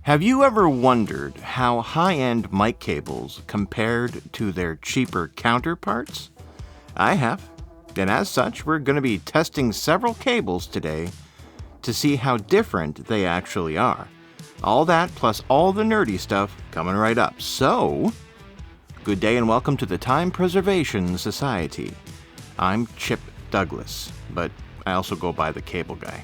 Have you ever wondered how high-end mic cables compared to their cheaper counterparts? I have, and as such, we're going to be testing several cables today to see how different they actually are. All that plus all the nerdy stuff coming right up. So, good day and welcome to the Time Preservation Society. I'm Chip Douglas, but I also go by the Cable Guy.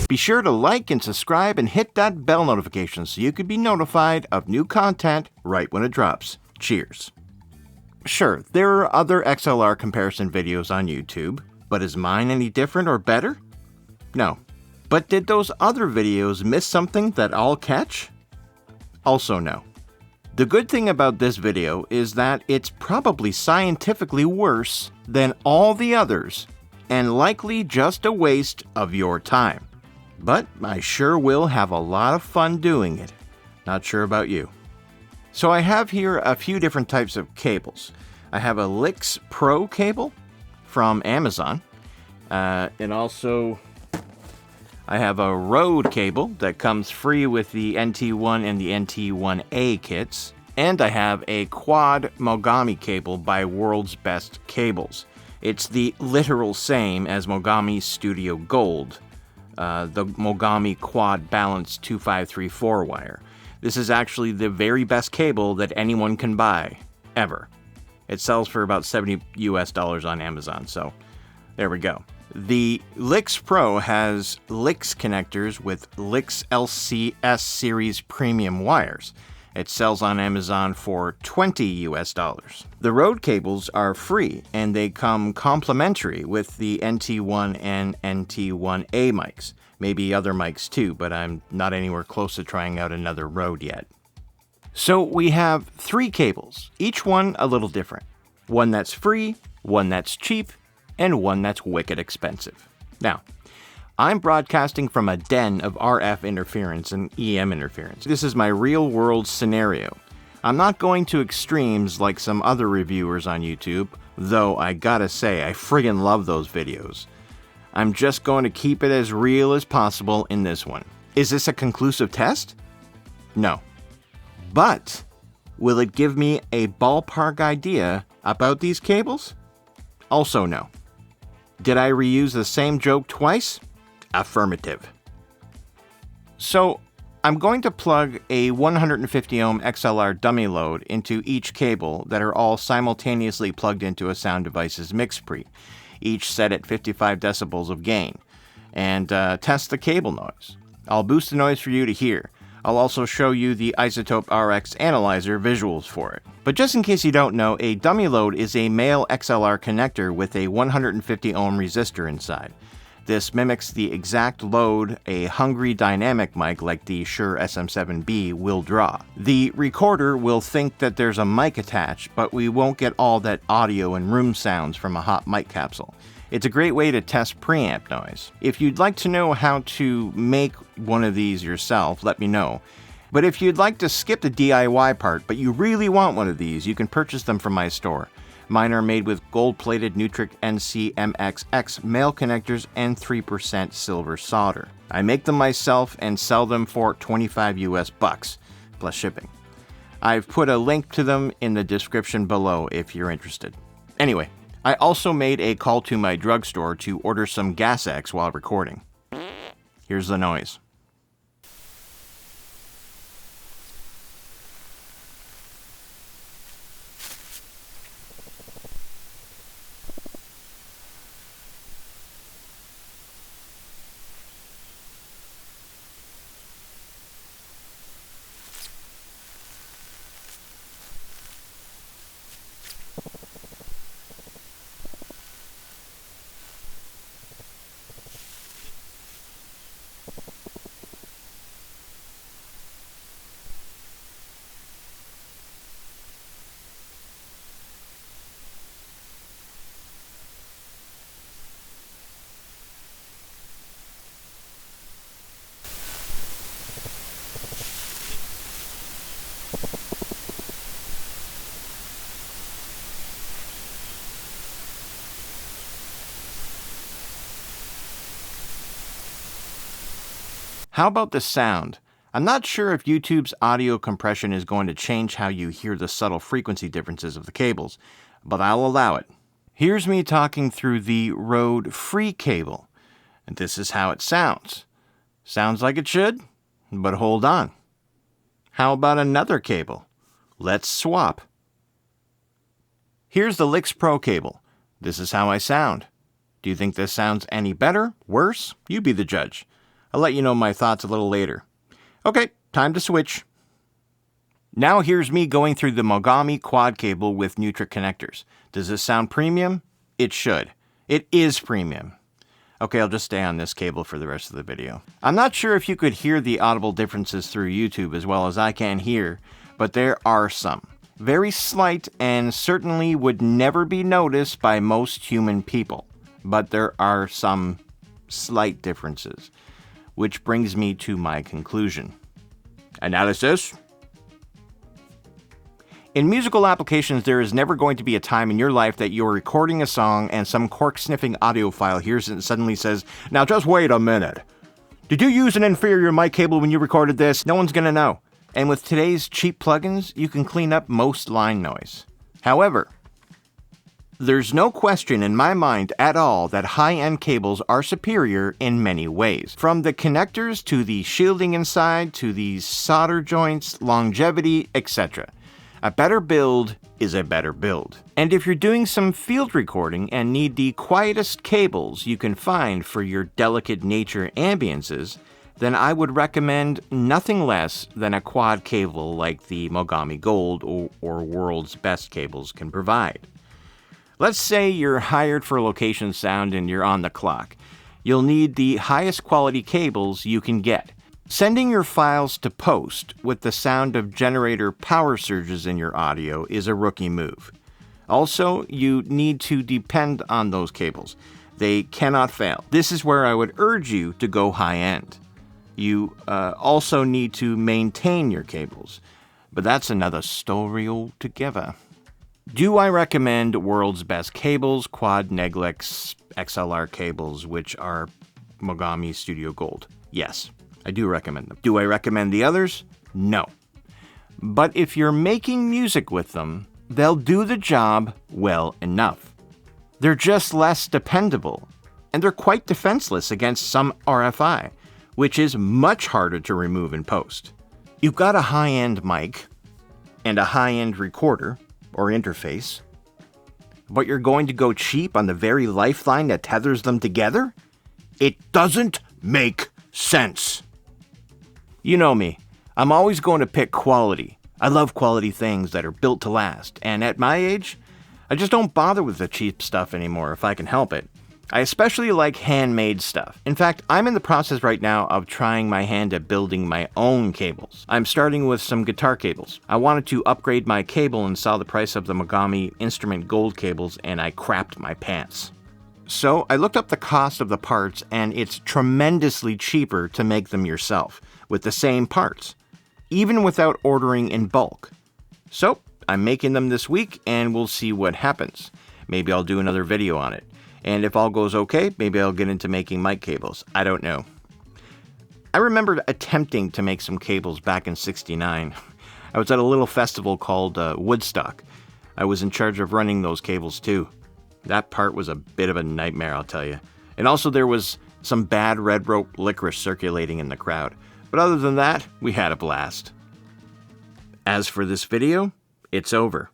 Be sure to like and subscribe and hit that bell notification so you can be notified of new content right when it drops. Cheers. Sure, there are other XLR comparison videos on YouTube, but is mine any different or better? No. But did those other videos miss something that I'll catch? Also no. The good thing about this video is that it's probably scientifically worse than all the others, and likely just a waste of your time. But I sure will have a lot of fun doing it. Not sure about you. So I have here a few different types of cables. I have a Lyx Pro cable from Amazon. And also I have a Rode cable that comes free with the NT1 and the NT1A kits. And I have a Quad Mogami cable by World's Best Cables. It's the literal same as Mogami Studio Gold. The Mogami Quad Balance 2534 wire. This is actually the very best cable that anyone can buy, ever. It sells for about $70 US on Amazon, so there we go. The Lyx Pro has Lyx connectors with Lyx LCS series premium wires. It sells on Amazon for $20 US. The Rode cables are free, and they come complimentary with the NT1 and NT1A mics. Maybe other mics too, but I'm not anywhere close to trying out another Rode yet. So we have 3 cables, each one a little different. One that's free, one that's cheap, and one that's wicked expensive. Now, I'm broadcasting from a den of RF interference and EM interference. This is my real-world scenario. I'm not going to extremes like some other reviewers on YouTube, though I gotta say, I friggin' love those videos. I'm just going to keep it as real as possible in this one. Is this a conclusive test? No. But, will it give me a ballpark idea about these cables? Also no. Did I reuse the same joke twice? Affirmative. So, I'm going to plug a 150 ohm XLR dummy load into each cable that are all simultaneously plugged into a sound device's MixPre, each set at 55 decibels of gain, and test the cable noise. I'll boost the noise for you to hear. I'll also show you the Izotope RZ analyzer visuals for it. But just in case you don't know, a dummy load is a male XLR connector with a 150 ohm resistor inside. This mimics the exact load a hungry dynamic mic like the Shure SM7B will draw. The recorder will think that there's a mic attached, but we won't get all that audio and room sounds from a hot mic capsule. It's a great way to test preamp noise. If you'd like to know how to make one of these yourself, let me know. But if you'd like to skip the DIY part, but you really want one of these, you can purchase them from my store. Mine are made with gold-plated Nutric NC-MXX male connectors and 3% silver solder. I make them myself and sell them for $25 US plus shipping. I've put a link to them in the description below if you're interested. Anyway, I also made a call to my drugstore to order some Gas X while recording. Here's the noise. How about the sound? I'm not sure if YouTube's audio compression is going to change how you hear the subtle frequency differences of the cables, but I'll allow it. Here's me talking through the Rode Free Cable, and this is how it sounds. Sounds like it should, but hold on. How about another cable? Let's swap. Here's the Lyx Pro Cable. This is how I sound. Do you think this sounds any better, worse? You be the judge. I'll let you know my thoughts a little later. Okay, time to switch. Now here's me going through the Mogami Quad cable with Neutrik connectors. Does this sound premium? It should. It is premium. Okay, I'll just stay on this cable for the rest of the video. I'm not sure if you could hear the audible differences through YouTube as well as I can here, but there are some. Very slight and certainly would never be noticed by most human people. But there are some slight differences, which brings me to my conclusion. Analysis. In musical applications, there is never going to be a time in your life that you're recording a song and some cork-sniffing audiophile hears it and suddenly says, "Now just wait a minute. Did you use an inferior mic cable when you recorded this?" No one's gonna know. And with today's cheap plugins, you can clean up most line noise. However, there's no question in my mind at all that high-end cables are superior in many ways. From the connectors to the shielding inside to the solder joints, longevity, etc. A better build is a better build. And if you're doing some field recording and need the quietest cables you can find for your delicate nature ambiances, then I would recommend nothing less than a quad cable like the Mogami Gold or World's Best cables can provide. Let's say you're hired for location sound and you're on the clock. You'll need the highest quality cables you can get. Sending your files to post with the sound of generator power surges in your audio is a rookie move. Also, you need to depend on those cables. They cannot fail. This is where I would urge you to go high-end. You also need to maintain your cables, but that's another story altogether. Do I recommend World's Best cables, Quad Lyx XLR cables, which are Mogami Studio Gold? Yes, I do recommend them. Do I recommend the others? No. But if you're making music with them, they'll do the job well enough. They're just less dependable, and they're quite defenseless against some RFI, which is much harder to remove in post. You've got a high-end mic and a high-end recorder or interface, but you're going to go cheap on the very lifeline that tethers them together? It doesn't make sense. You know me, I'm always going to pick quality. I love quality things that are built to last, and at my age, I just don't bother with the cheap stuff anymore if I can help it. I especially like handmade stuff. In fact, I'm in the process right now of trying my hand at building my own cables. I'm starting with some guitar cables. I wanted to upgrade my cable and saw the price of the Mogami Instrument Gold cables and I crapped my pants. So I looked up the cost of the parts and it's tremendously cheaper to make them yourself with the same parts, even without ordering in bulk. So I'm making them this week and we'll see what happens. Maybe I'll do another video on it. And if all goes okay, maybe I'll get into making mic cables. I don't know. I remember attempting to make some cables back in '69. I was at a little festival called Woodstock. I was in charge of running those cables too. That part was a bit of a nightmare, I'll tell you. And also there was some bad red rope licorice circulating in the crowd. But other than that, we had a blast. As for this video, it's over.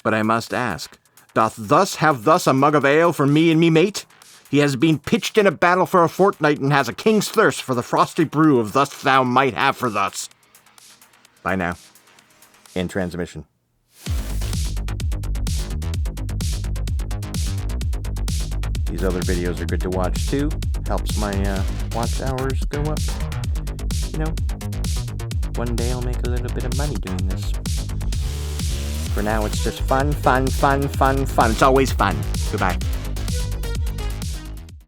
But I must ask, doth thus have thus a mug of ale for me and me mate? He has been pitched in a battle for a fortnight and has a king's thirst for the frosty brew of thus thou might have for thus. Bye now. End transmission. These other videos are good to watch too. Helps my watch hours go up. You know, one day I'll make a little bit of money doing this. For now, it's just fun, fun, fun, fun, fun. It's always fun. Goodbye.